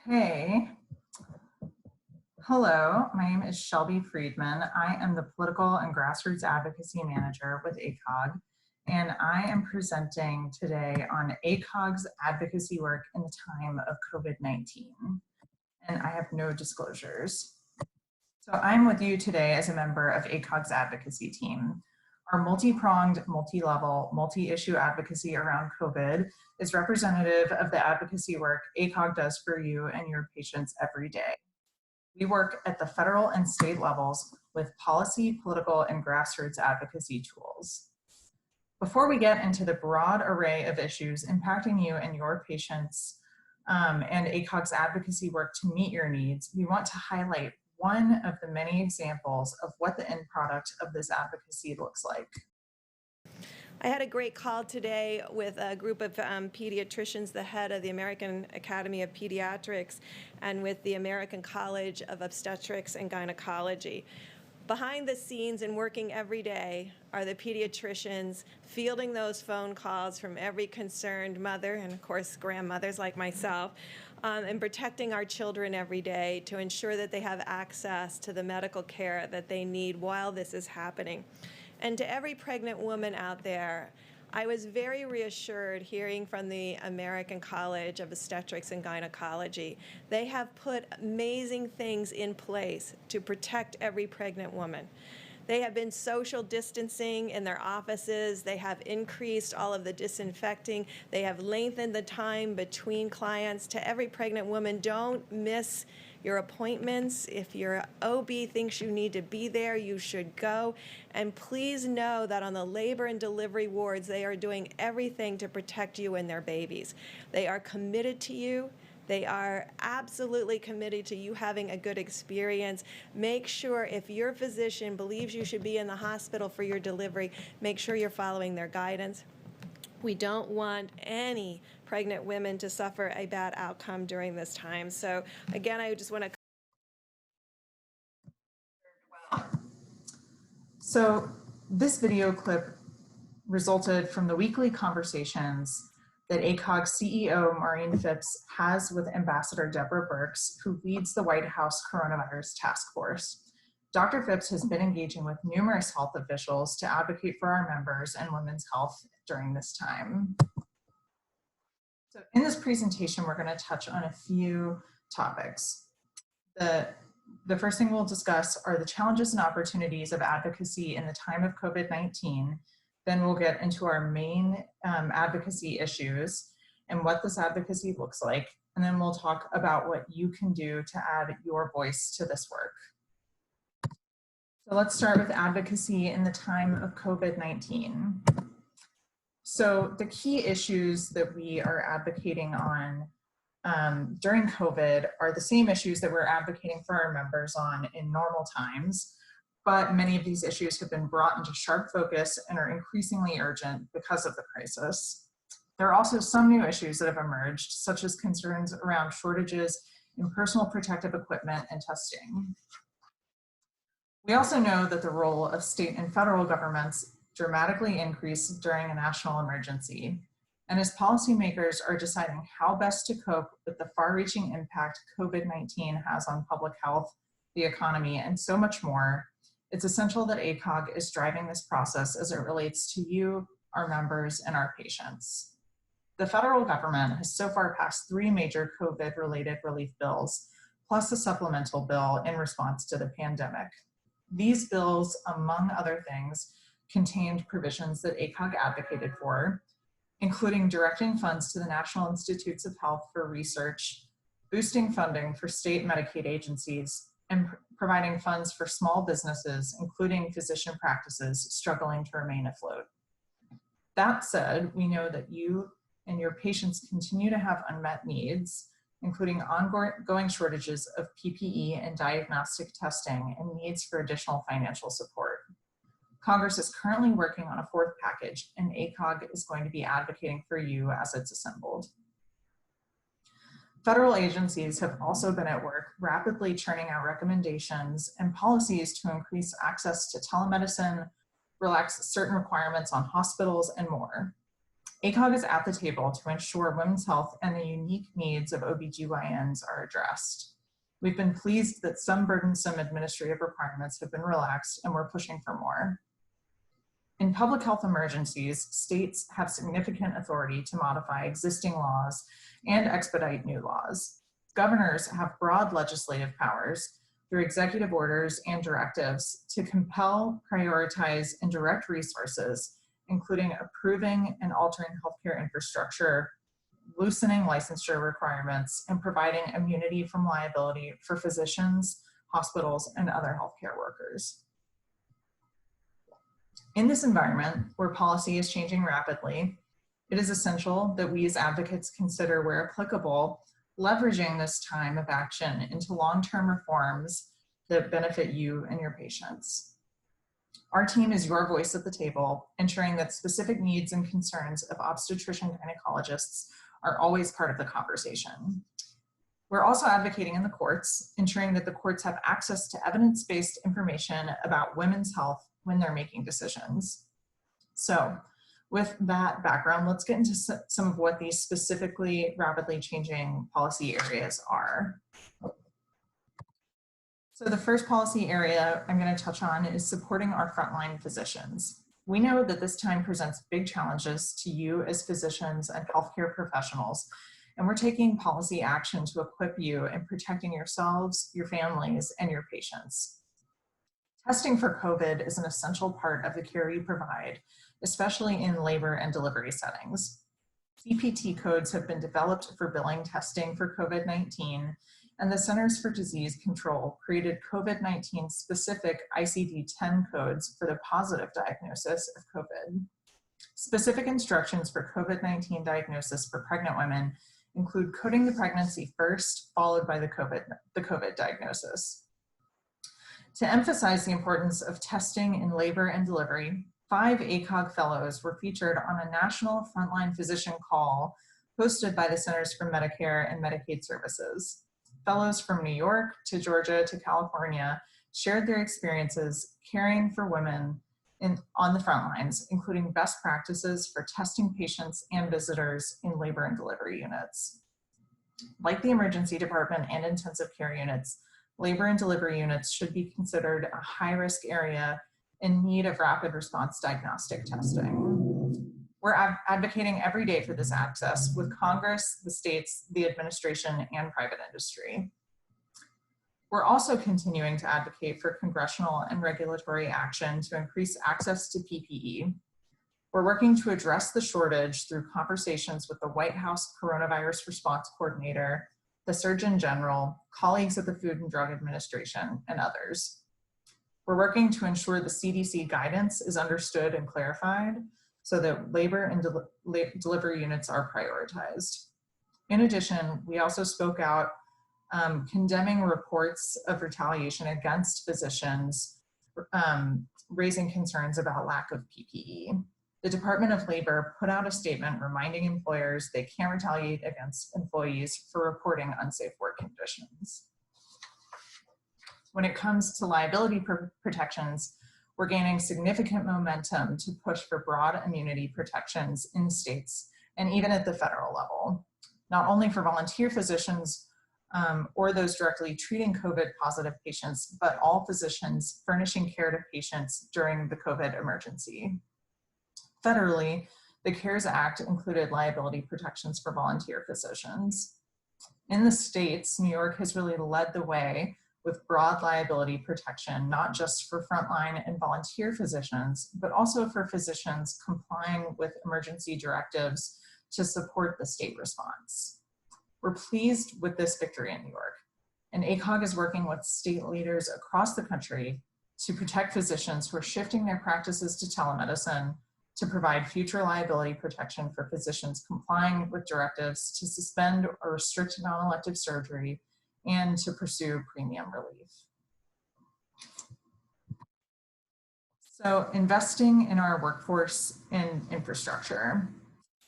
Okay. Hello, my name is Shelby Friedman. I am the Political and Grassroots Advocacy Manager with ACOG, and I am presenting today on ACOG's advocacy work in the time of COVID-19, and I have no disclosures. So I'm with you today as a member of ACOG's advocacy team. Our multi-pronged, multi-level, multi-issue advocacy around COVID is representative of the advocacy work ACOG does for you and your patients every day. We work at the federal and state levels with policy, political, and grassroots advocacy tools. Before we get into the broad array of issues impacting you and your patients and ACOG's advocacy work to meet your needs, we want to highlight one of the many examples of what the end product of this advocacy looks like. I had a great call today with a group of pediatricians, the head of the American Academy of Pediatrics, and with the American College of Obstetrics and Gynecology. Behind the scenes and working every day are the pediatricians fielding those phone calls from every concerned mother and, of course, grandmothers like myself, and protecting our children every day to ensure that they have access to the medical care that they need while this is happening. And to every pregnant woman out there, I was very reassured hearing from the American College of Obstetrics and Gynecology. They have put amazing things in place to protect every pregnant woman. They have been social distancing in their offices. They have increased all of the disinfecting. They have lengthened the time between clients. To every pregnant woman, don't miss your appointments. If your OB thinks you need to be there, you should go. And please know that on the labor and delivery wards, they are doing everything to protect you and their babies. They are committed to you. They are absolutely committed to you having a good experience. Make sure if your physician believes you should be in the hospital for your delivery, make sure you're following their guidance. We don't want any pregnant women to suffer a bad outcome during this time. So again, I just want to. So this video clip resulted from the weekly conversations that ACOG CEO Maureen Phipps has with Ambassador Deborah Birx, who leads the White House Coronavirus Task Force. Dr. Phipps has been engaging with numerous health officials to advocate for our members and women's health during this time. So in this presentation, we're going to touch on a few topics. The first thing we'll discuss are the challenges and opportunities of advocacy in the time of COVID-19. Then we'll get into our main advocacy issues and what this advocacy looks like. And then we'll talk about what you can do to add your voice to this work. So let's start with advocacy in the time of COVID-19. So the key issues that we are advocating on during COVID are the same issues that we're advocating for our members on in normal times, but many of these issues have been brought into sharp focus and are increasingly urgent because of the crisis. There are also some new issues that have emerged, such as concerns around shortages in personal protective equipment and testing. We also know that the role of state and federal governments dramatically increased during a national emergency. And as policymakers are deciding how best to cope with the far-reaching impact COVID-19 has on public health, the economy, and so much more, it's essential that ACOG is driving this process as it relates to you, our members, and our patients. The federal government has so far passed 3 major COVID-related relief bills, plus a supplemental bill in response to the pandemic. These bills, among other things, contained provisions that ACOG advocated for, including directing funds to the National Institutes of Health for research, boosting funding for state Medicaid agencies, and providing funds for small businesses, including physician practices struggling to remain afloat. That said, we know that you and your patients continue to have unmet needs, including ongoing shortages of PPE and diagnostic testing and needs for additional financial support. Congress is currently working on a 4th package, and ACOG is going to be advocating for you as it's assembled. Federal agencies have also been at work rapidly churning out recommendations and policies to increase access to telemedicine, relax certain requirements on hospitals, and more. ACOG is at the table to ensure women's health and the unique needs of OBGYNs are addressed. We've been pleased that some burdensome administrative requirements have been relaxed, and we're pushing for more. In public health emergencies, states have significant authority to modify existing laws and expedite new laws. Governors have broad legislative powers through executive orders and directives to compel, prioritize, and direct resources, including approving and altering healthcare infrastructure, loosening licensure requirements, and providing immunity from liability for physicians, hospitals, and other healthcare workers. In this environment, where policy is changing rapidly, it is essential that we as advocates consider, where applicable, leveraging this time of action into long-term reforms that benefit you and your patients. Our team is your voice at the table, ensuring that specific needs and concerns of obstetrician gynecologists are always part of the conversation. We're also advocating in the courts, ensuring that the courts have access to evidence-based information about women's health when they're making decisions. So with that background, let's get into some of what these specifically rapidly changing policy areas are. So the first policy area I'm going to touch on is supporting our frontline physicians. We know that this time presents big challenges to you as physicians and healthcare professionals, and we're taking policy action to equip you in protecting yourselves, your families, and your patients. Testing for COVID is an essential part of the care you provide, especially in labor and delivery settings. CPT codes have been developed for billing testing for COVID-19, and the Centers for Disease Control created COVID-19 specific ICD-10 codes for the positive diagnosis of COVID. Specific instructions for COVID-19 diagnosis for pregnant women include coding the pregnancy first, followed by the COVID diagnosis. To emphasize the importance of testing in labor and delivery, 5 ACOG fellows were featured on a national frontline physician call hosted by the Centers for Medicare and Medicaid Services. Fellows from New York to Georgia to California shared their experiences caring for women on the front lines, including best practices for testing patients and visitors in labor and delivery units. Like the emergency department and intensive care units, labor and delivery units should be considered a high-risk area in need of rapid response diagnostic testing. We're advocating every day for this access with Congress, the states, the administration, and private industry. We're also continuing to advocate for congressional and regulatory action to increase access to PPE. We're working to address the shortage through conversations with the White House Coronavirus Response Coordinator, the Surgeon General, colleagues at the Food and Drug Administration, and others. We're working to ensure the CDC guidance is understood and clarified so that labor and delivery units are prioritized. In addition, we also spoke out condemning reports of retaliation against physicians, raising concerns about lack of PPE. The Department of Labor put out a statement reminding employers they can't retaliate against employees for reporting unsafe work conditions. When it comes to liability protections, we're gaining significant momentum to push for broad immunity protections in states and even at the federal level, not only for volunteer physicians or those directly treating COVID positive patients, but all physicians furnishing care to patients during the COVID emergency. Federally, the CARES Act included liability protections for volunteer physicians. In the states, New York has really led the way with broad liability protection, not just for frontline and volunteer physicians, but also for physicians complying with emergency directives to support the state response. We're pleased with this victory in New York, and ACOG is working with state leaders across the country to protect physicians who are shifting their practices to telemedicine, to provide future liability protection for physicians complying with directives to suspend or restrict non-elective surgery, and to pursue premium relief. So investing in our workforce and infrastructure.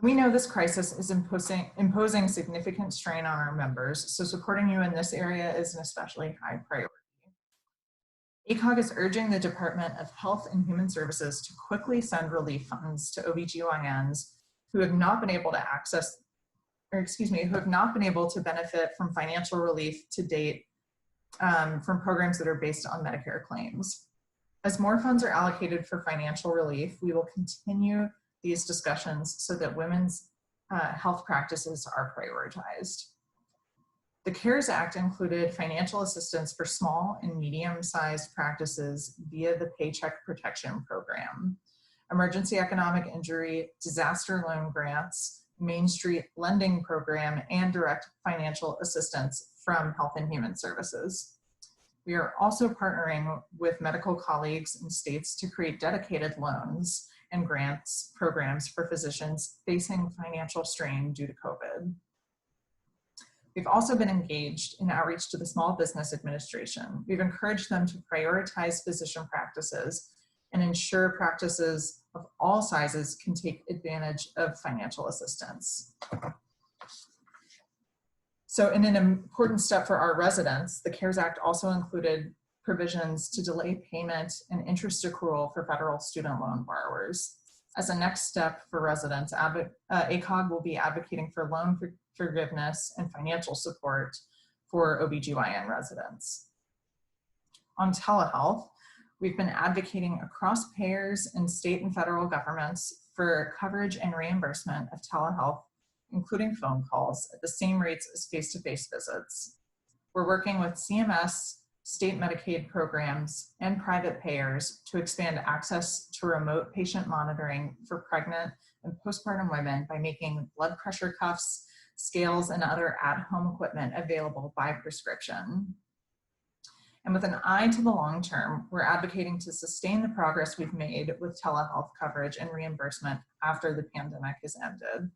We know this crisis is imposing significant strain on our members, so supporting you in this area is an especially high priority. ACOG is urging the Department of Health and Human Services to quickly send relief funds to OBGYNs who have not been able to access, or excuse me, who have not been able to benefit from financial relief to date from programs that are based on Medicare claims. As more funds are allocated for financial relief, we will continue these discussions so that women's health practices are prioritized. The CARES Act included financial assistance for small and medium-sized practices via the Paycheck Protection Program, emergency economic injury, disaster loan grants, Main Street lending program, and direct financial assistance from Health and Human Services. We are also partnering with medical colleagues in states to create dedicated loans and grants programs for physicians facing financial strain due to COVID. We've also been engaged in outreach to the Small Business Administration. We've encouraged them to prioritize physician practices and ensure practices of all sizes can take advantage of financial assistance. So in an important step for our residents, the CARES Act also included provisions to delay payment and interest accrual for federal student loan borrowers. As a next step for residents, ACOG will be advocating for loan forgiveness and financial support for OBGYN residents. On telehealth, we've been advocating across payers and state and federal governments for coverage and reimbursement of telehealth, including phone calls, at the same rates as face-to-face visits. We're working with CMS, state Medicaid programs, and private payers to expand access to remote patient monitoring for pregnant and postpartum women by making blood pressure cuffs, scales, and other at-home equipment available by prescription. And with an eye to the long term, we're advocating to sustain the progress we've made with telehealth coverage and reimbursement after the pandemic has ended.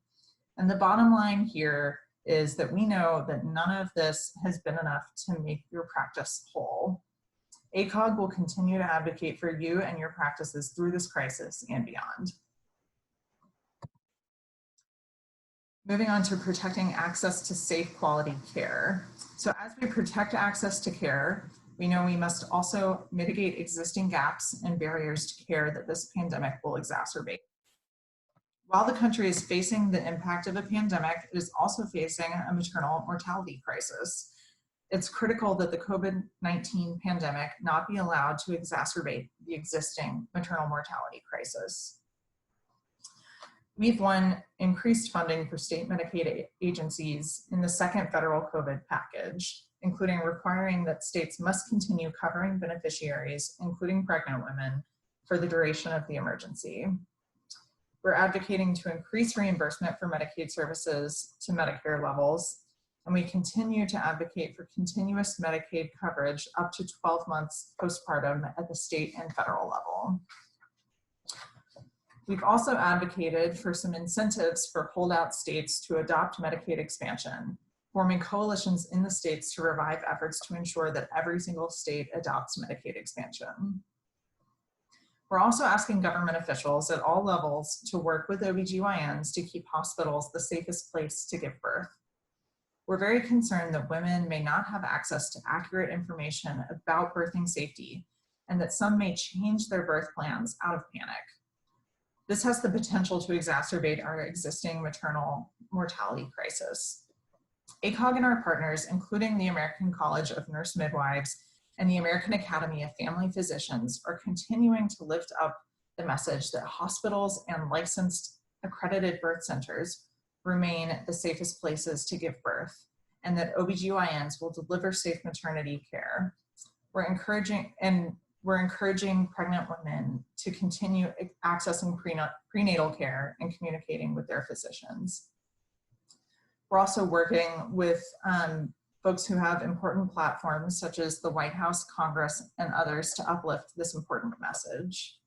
And the bottom line here is that we know that none of this has been enough to make your practice whole. ACOG will continue to advocate for you and your practices through this crisis and beyond. Moving on to protecting access to safe quality care. So as we protect access to care, we know we must also mitigate existing gaps and barriers to care that this pandemic will exacerbate. While the country is facing the impact of a pandemic, it is also facing a maternal mortality crisis. It's critical that the COVID-19 pandemic not be allowed to exacerbate the existing maternal mortality crisis. We've won increased funding for state Medicaid agencies in the second federal COVID package, including requiring that states must continue covering beneficiaries, including pregnant women, for the duration of the emergency. We're advocating to increase reimbursement for Medicaid services to Medicare levels, and we continue to advocate for continuous Medicaid coverage up to 12 months postpartum at the state and federal level. We've also advocated for some incentives for holdout states to adopt Medicaid expansion, forming coalitions in the states to revive efforts to ensure that every single state adopts Medicaid expansion. We're also asking government officials at all levels to work with OBGYNs to keep hospitals the safest place to give birth. We're very concerned that women may not have access to accurate information about birthing safety and that some may change their birth plans out of panic. This has the potential to exacerbate our existing maternal mortality crisis. ACOG and our partners, including the American College of Nurse Midwives and the American Academy of Family Physicians, are continuing to lift up the message that hospitals and licensed accredited birth centers remain the safest places to give birth, and that OBGYNs will deliver safe maternity care. We're encouraging pregnant women to continue accessing prenatal care and communicating with their physicians. We're also working with folks who have important platforms such as the White House, Congress, and others to uplift this important message.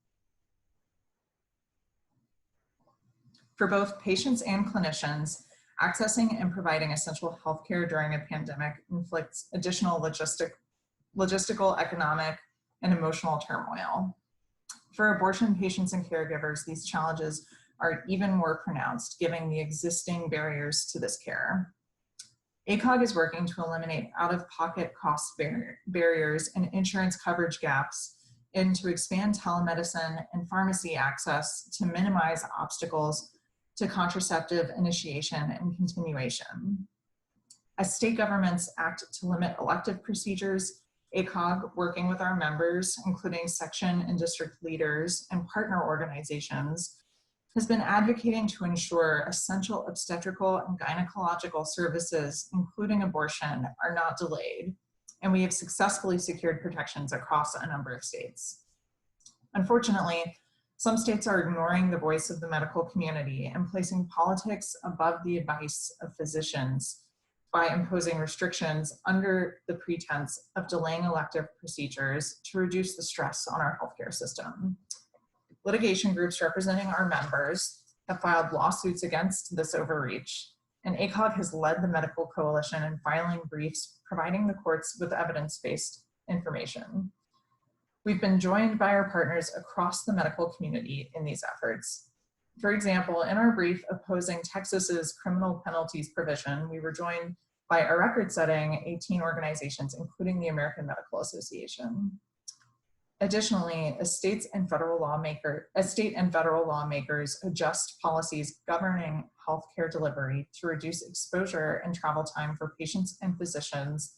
For both patients and clinicians, accessing and providing essential healthcare during a pandemic inflicts additional logistical, economic, and emotional turmoil. For abortion patients and caregivers, these challenges are even more pronounced, given the existing barriers to this care. ACOG is working to eliminate out-of-pocket cost barriers and insurance coverage gaps, and to expand telemedicine and pharmacy access to minimize obstacles to contraceptive initiation and continuation. As state governments act to limit elective procedures, ACOG, working with our members, including section and district leaders and partner organizations, has been advocating to ensure essential obstetrical and gynecological services, including abortion, are not delayed, and we have successfully secured protections across a number of states. Unfortunately, some states are ignoring the voice of the medical community and placing politics above the advice of physicians by imposing restrictions under the pretense of delaying elective procedures to reduce the stress on our healthcare system. Litigation groups representing our members have filed lawsuits against this overreach, and ACOG has led the medical coalition in filing briefs providing the courts with evidence-based information. We've been joined by our partners across the medical community in these efforts. For example, in our brief opposing Texas's criminal penalties provision, we were joined by a record-setting 18 organizations, including the American Medical Association. Additionally, as state and federal lawmakers adjust policies governing healthcare delivery to reduce exposure and travel time for patients and physicians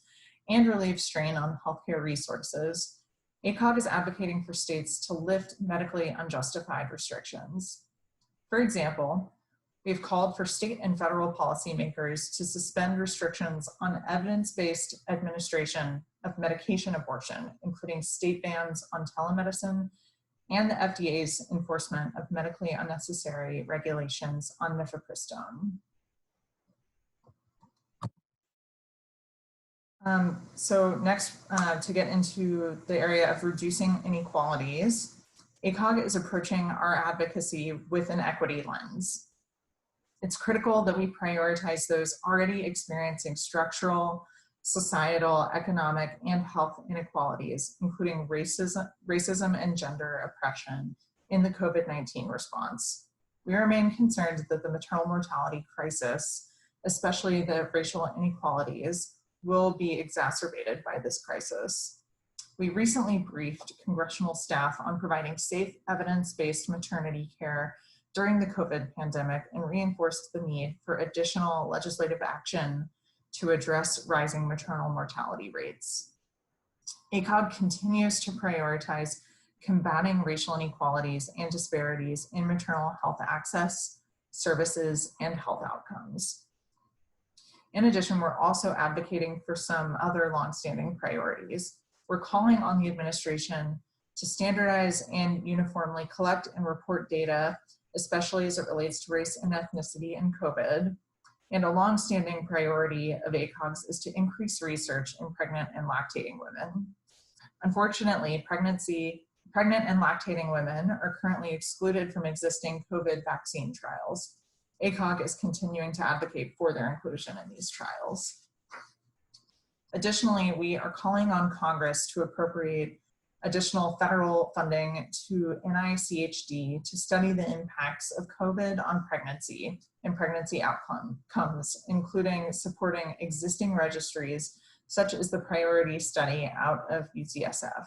and relieve strain on healthcare resources, ACOG is advocating for states to lift medically unjustified restrictions. For example, we've called for state and federal policymakers to suspend restrictions on evidence-based administration of medication abortion, including state bans on telemedicine and the FDA's enforcement of medically unnecessary regulations on mifepristone. So next, to get into the area of reducing inequalities, ACOG is approaching our advocacy with an equity lens. It's critical that we prioritize those already experiencing structural, societal, economic, and health inequalities, including racism and gender oppression in the COVID-19 response. We remain concerned that the maternal mortality crisis, especially the racial inequalities, will be exacerbated by this crisis. We recently briefed congressional staff on providing safe, evidence-based maternity care during the COVID pandemic and reinforced the need for additional legislative action to address rising maternal mortality rates. ACOG continues to prioritize combating racial inequalities and disparities in maternal health access, services, and health outcomes. In addition, we're also advocating for some other longstanding priorities. We're calling on the administration to standardize and uniformly collect and report data, especially as it relates to race and ethnicity in COVID. And a longstanding priority of ACOG's is to increase research in pregnant and lactating women. Unfortunately, pregnant and lactating women are currently excluded from existing COVID vaccine trials. ACOG is continuing to advocate for their inclusion in these trials. Additionally, we are calling on Congress to appropriate additional federal funding to NICHD to study the impacts of COVID on pregnancy and pregnancy outcomes, including supporting existing registries, such as the priority study out of UCSF.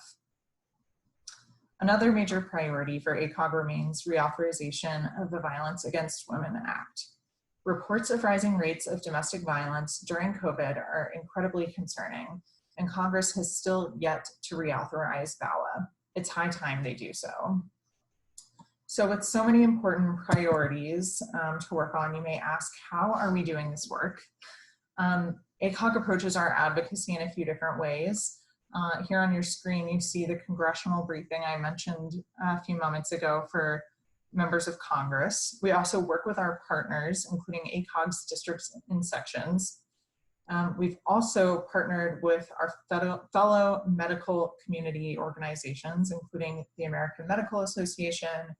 Another major priority for ACOG remains reauthorization of the Violence Against Women Act. Reports of rising rates of domestic violence during COVID are incredibly concerning, and Congress has still yet to reauthorize VAWA. It's high time they do so. So with so many important priorities to work on, you may ask, how are we doing this work? ACOG approaches our advocacy in a few different ways. Here on your screen, you see the congressional briefing I mentioned a few moments ago for members of Congress. We also work with our partners, including ACOG's districts and sections. We've also partnered with our fellow medical community organizations, including the American Medical Association,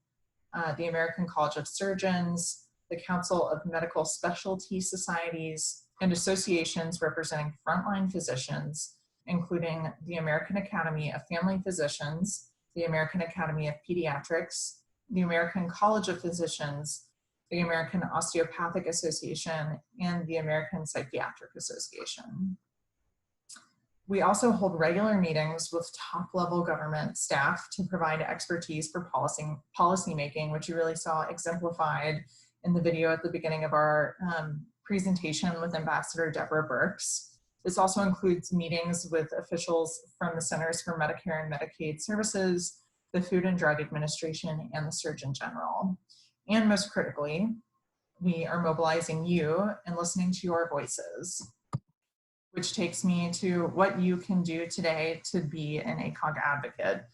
the American College of Surgeons, the Council of Medical Specialty Societies, and associations representing frontline physicians, including the American Academy of Family Physicians, the American Academy of Pediatrics, the American College of Physicians, the American Osteopathic Association, and the American Psychiatric Association. We also hold regular meetings with top-level government staff to provide expertise for policy making, which you really saw exemplified in the video at the beginning of our presentation with Ambassador Deborah Birx. This also includes meetings with officials from the Centers for Medicare and Medicaid Services, the Food and Drug Administration, and the Surgeon General. And most critically, we are mobilizing you and listening to your voices, which takes me to what you can do today to be an ACOG advocate.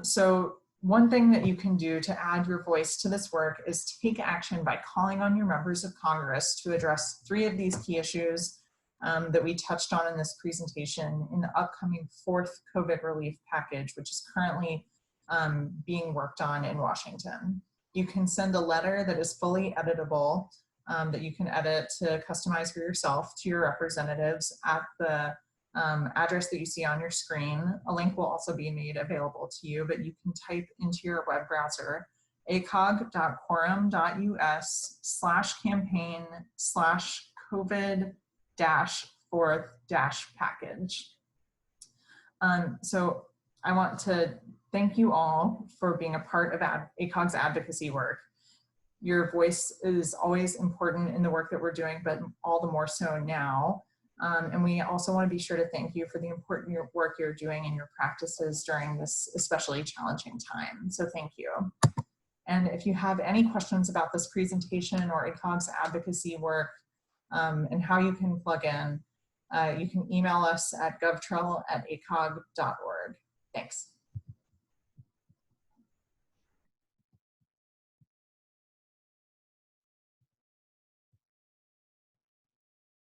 So one thing that you can do to add your voice to this work is take action by calling on your members of Congress to address 3 of these key issues that we touched on in this presentation in the upcoming 4th COVID relief package, which is currently being worked on in Washington. You can send a letter that is fully editable, that you can edit to customize for yourself to your representatives at the address that you see on your screen. A link will also be made available to you, but you can type into your web browser acog.quorum.us/campaign/COVID-4th-package. So I want to thank you all for being a part of ACOG's advocacy work. Your voice is always important in the work that we're doing, but all the more so now. And we also want to be sure to thank you for the important work you're doing in your practices during this especially challenging time. So thank you. And if you have any questions about this presentation or ACOG's advocacy work and how you can plug in, you can email us at govtrell@acog.org. Thanks.